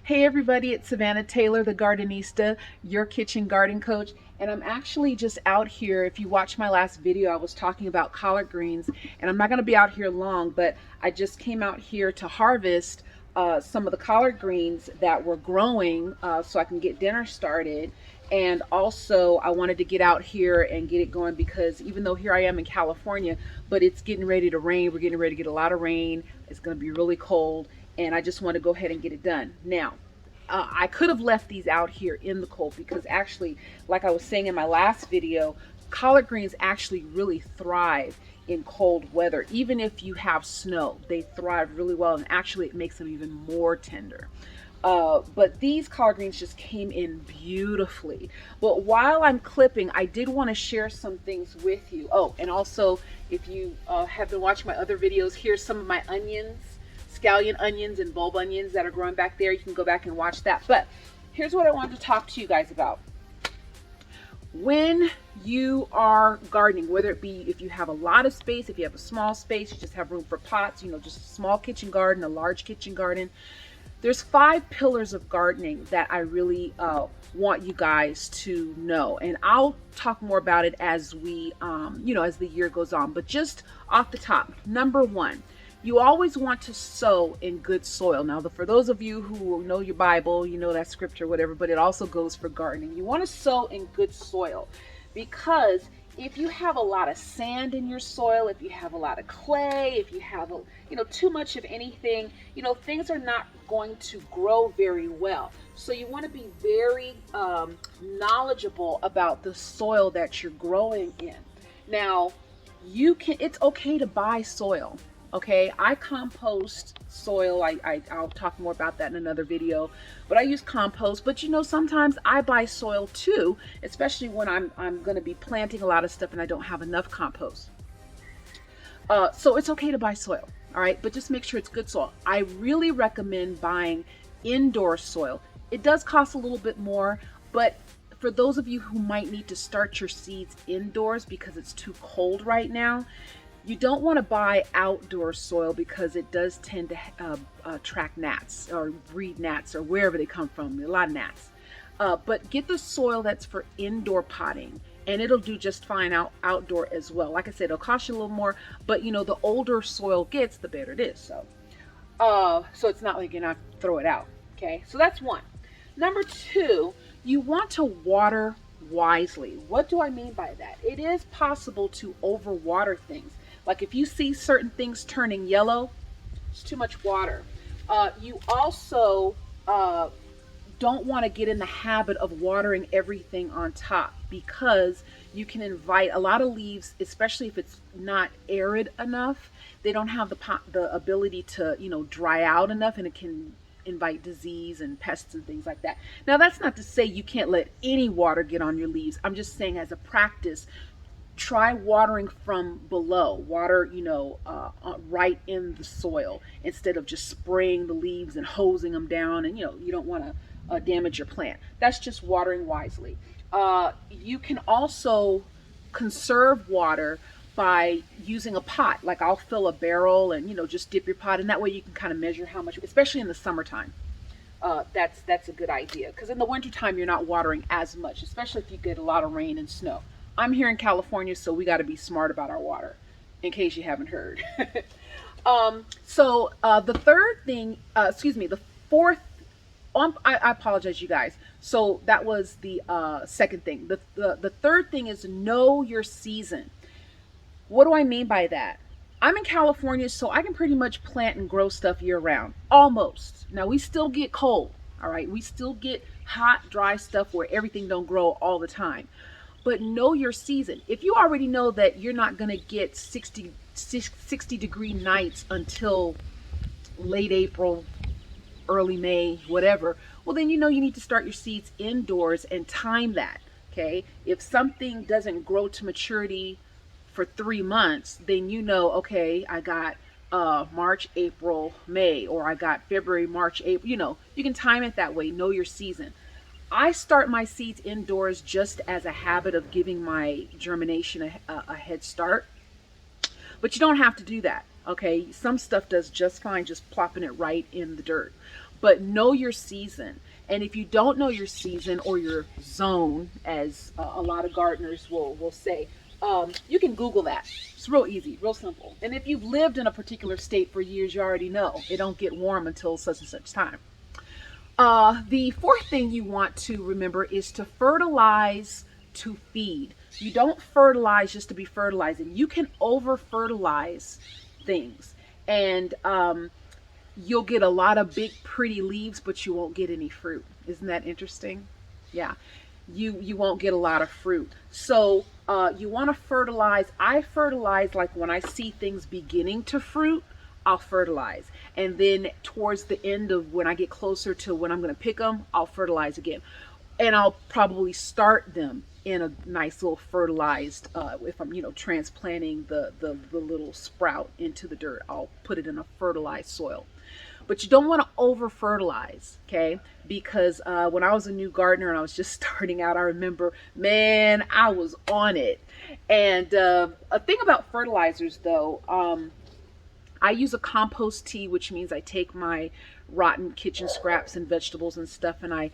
Hey everybody, it's Savannah Taylor, the Gardenista, your kitchen garden coach. And I'm actually just out here. If you watch my last video, I was talking about collard greens, and I'm not going to be out here long, but I just came out here to harvest some of the collard greens that were growing so I can get dinner started. And also I wanted to get out here and get it going because even though here I am in California, but it's getting ready to rain. We're getting ready to get a lot of rain. It's going to be really cold, and I just want to go ahead and get it done. Now, I could have left these out here in the cold because actually, like I was saying in my last video, collard greens actually really thrive in cold weather. Even if you have snow, they thrive really well, and actually it makes them even more tender. But these collard greens just came in beautifully. But while I'm clipping, I did want to share some things with you. Oh, and also, if you have been watching my other videos, here's some of my onions, scallion onions and bulb onions that are growing back there. You can go back and watch that. But here's what I wanted to talk to you guys about. When you are gardening, whether it be if you have a lot of space, if you have a small space, you just have room for pots, just a small kitchen garden, a large kitchen garden, there's 5 pillars of gardening that I really want you guys to know. And I'll talk more about it as we, as the year goes on. But just off the top, number 1, you always want to sow in good soil. Now, for those of you who know your Bible, you know that scripture, whatever, but it also goes for gardening. You want to sow in good soil because if you have a lot of sand in your soil, if you have a lot of clay, if you have too much of anything, things are not going to grow very well. So you want to be very knowledgeable about the soil that you're growing in. Now, it's okay to buy soil. Okay, I compost soil. I'll talk more about that in another video, but I use compost. But sometimes I buy soil too, especially when I'm going to be planting a lot of stuff and I don't have enough compost. So it's okay to buy soil, all right, but just make sure it's good soil. I really recommend buying indoor soil. It does cost a little bit more, but for those of you who might need to start your seeds indoors because it's too cold right now, you don't want to buy outdoor soil because it does tend to attract gnats or breed gnats or wherever they come from. A lot of gnats. But get the soil that's for indoor potting, and it'll do just fine outdoor as well. Like I said, it'll cost you a little more, but the older soil gets, the better it is. So it's not like you're not throw it out. Okay, so that's 1. Number 2, you want to water wisely. What do I mean by that? It is possible to overwater things. Like if you see certain things turning yellow, it's too much water. You also don't want to get in the habit of watering everything on top because you can invite a lot of leaves, especially if it's not arid enough. They don't have the ability to dry out enough, and it can invite disease and pests and things like that. Now, that's not to say you can't let any water get on your leaves. I'm just saying, as a practice, try watering from below. Water, right in the soil instead of just spraying the leaves and hosing them down. And you don't want to damage your plant. That's just watering wisely. You can also conserve water by using a pot. Like I'll fill a barrel and just dip your pot, and that way you can kind of measure how much, especially in the summertime. That's a good idea, because in the wintertime you're not watering as much, especially if you get a lot of rain and snow. I'm here in California, so we got to be smart about our water, in case you haven't heard. The third thing, the fourth, I apologize, you guys. So that was the second thing. The third thing is know your season. What do I mean by that? I'm in California, so I can pretty much plant and grow stuff year round, almost. Now, we still get cold, all right? We still get hot, dry stuff where everything don't grow all the time. But know your season. If you already know that you're not going to get 60 degree nights until late April, early May, whatever, well, then you need to start your seeds indoors and time that, okay? If something doesn't grow to maturity for 3 months, then okay, I got March, April, May, or I got February, March, April. You can time it that way. Know your season. I start my seeds indoors just as a habit of giving my germination a head start. But you don't have to do that, okay? Some stuff does just fine just plopping it right in the dirt. but know your season. And if you don't know your season or your zone, as a lot of gardeners will say, you can Google that. It's real easy, real simple. And if you've lived in a particular state for years, you already know it don't get warm until such and such time. The fourth thing you want to remember is to fertilize to feed. You don't fertilize just to be fertilizing. You can over fertilize things, and you'll get a lot of big pretty leaves, but you won't get any fruit. Isn't that interesting? Yeah, you won't get a lot of fruit. So you want to fertilize. I fertilize like when I see things beginning to fruit, I'll fertilize. And then towards the end of when I get closer to when I'm going to pick them, I'll fertilize again. And I'll probably start them in a nice little fertilized, if I'm, transplanting the little sprout into the dirt, I'll put it in a fertilized soil. But you don't want to over fertilize, okay? Because when I was a new gardener and I was just starting out, I remember, man, I was on it. And a thing about fertilizers though, I use a compost tea, which means I take my rotten kitchen scraps and vegetables and stuff, and I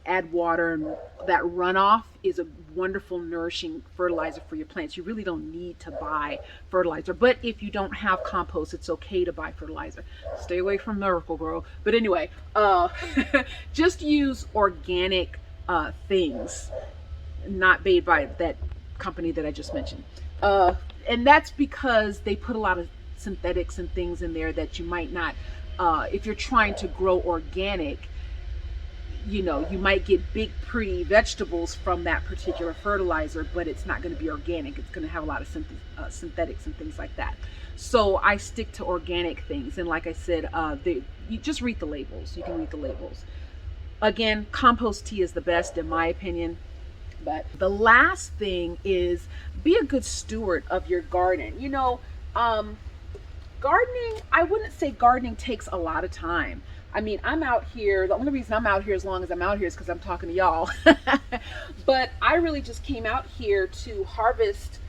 add water, and that runoff is a wonderful nourishing fertilizer for your plants. You really don't need to buy fertilizer, but if you don't have compost, it's okay to buy fertilizer. Stay away from Miracle-Gro. But anyway, just use organic things, not made by that company that I just mentioned. And that's because they put a lot of synthetics and things in there that you might not, if you're trying to grow organic, you might get big pretty vegetables from that particular fertilizer, but it's not going to be organic. It's going to have a lot of synthetics and things like that. So I stick to organic things, and like I said, you just read the labels. You can read the labels. Again, compost tea is the best in my opinion. But the last thing is be a good steward of your garden. Gardening, I wouldn't say gardening takes a lot of time. I mean, I'm out here, the only reason I'm out here as long as I'm out here is because I'm talking to y'all. But I really just came out here to harvest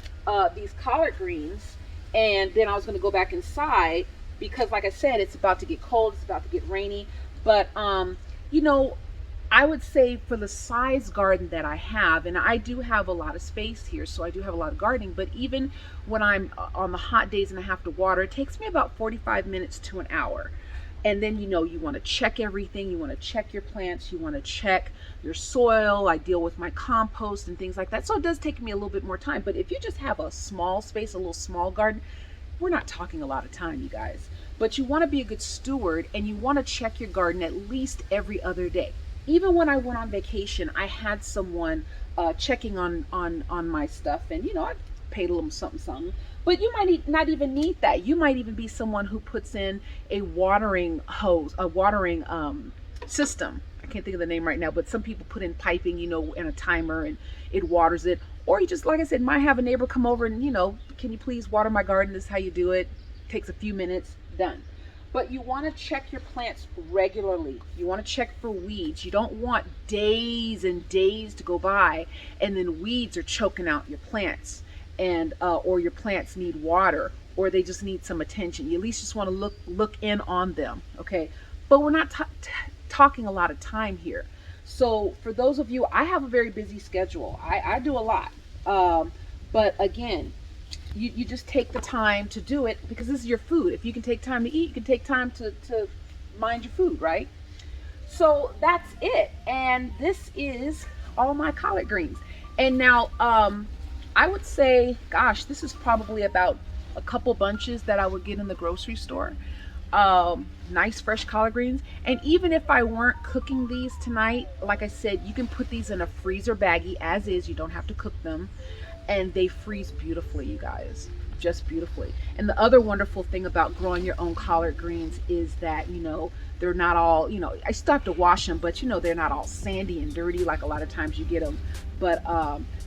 these collard greens, and then I was going to go back inside because, like I said, it's about to get cold, it's about to get rainy. But, I would say for the size garden that I have, and I do have a lot of space here, so I do have a lot of gardening, but even when I'm on the hot days and I have to water, it takes me about 45 minutes to an hour. And then, you want to check everything. You want to check your plants. You want to check your soil. I deal with my compost and things like that. So it does take me a little bit more time. But if you just have a small space, a little small garden, we're not talking a lot of time, you guys. But you want to be a good steward, and you want to check your garden at least every other day. Even when I went on vacation, I had someone checking on my stuff, and I paid a little something. But you might not even need that. You might even be someone who puts in a watering hose, a watering system. I can't think of the name right now, but some people put in piping, and a timer, and it waters it. Or you just, like I said, might have a neighbor come over and, can you please water my garden? This is how you do it. Takes a few minutes, done. But you want to check your plants regularly. You want to check for weeds. You don't want days and days to go by and then weeds are choking out your plants, and or your plants need water, or they just need some attention. You at least just want to look in on them, okay? But we're not talking a lot of time here. So for those of you, I have a very busy schedule. I do a lot. But again, you just take the time to do it because this is your food. If you can take time to eat, you can take time to mind your food, right? So that's it. And this is all my collard greens. And now I would say, gosh, this is probably about a couple bunches that I would get in the grocery store. Nice fresh collard greens. And even if I weren't cooking these tonight, like I said, you can put these in a freezer baggie as is. You don't have to cook them. And they freeze beautifully, you guys, just beautifully. And the other wonderful thing about growing your own collard greens is that, they're not all, I still have to wash them, but they're not all sandy and dirty like a lot of times you get them. But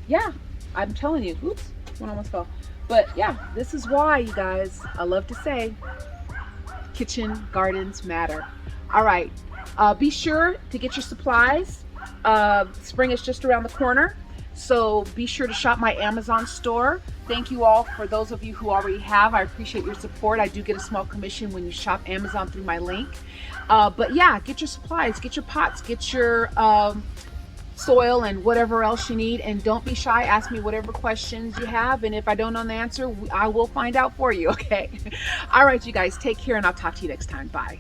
yeah, I'm telling you, oops, one almost fell. But yeah, this is why, you guys, I love to say, kitchen gardens matter. All right, be sure to get your supplies. Spring is just around the corner. So be sure to shop my Amazon store. Thank you all for those of you who already have. I appreciate your support. I do get a small commission when you shop Amazon through my link. But yeah, get your supplies, get your pots, get your soil and whatever else you need, and don't be shy. Ask me whatever questions you have, and if I don't know the answer, I will find out for you. Okay. All right, you guys, take care, and I'll talk to you next time. Bye.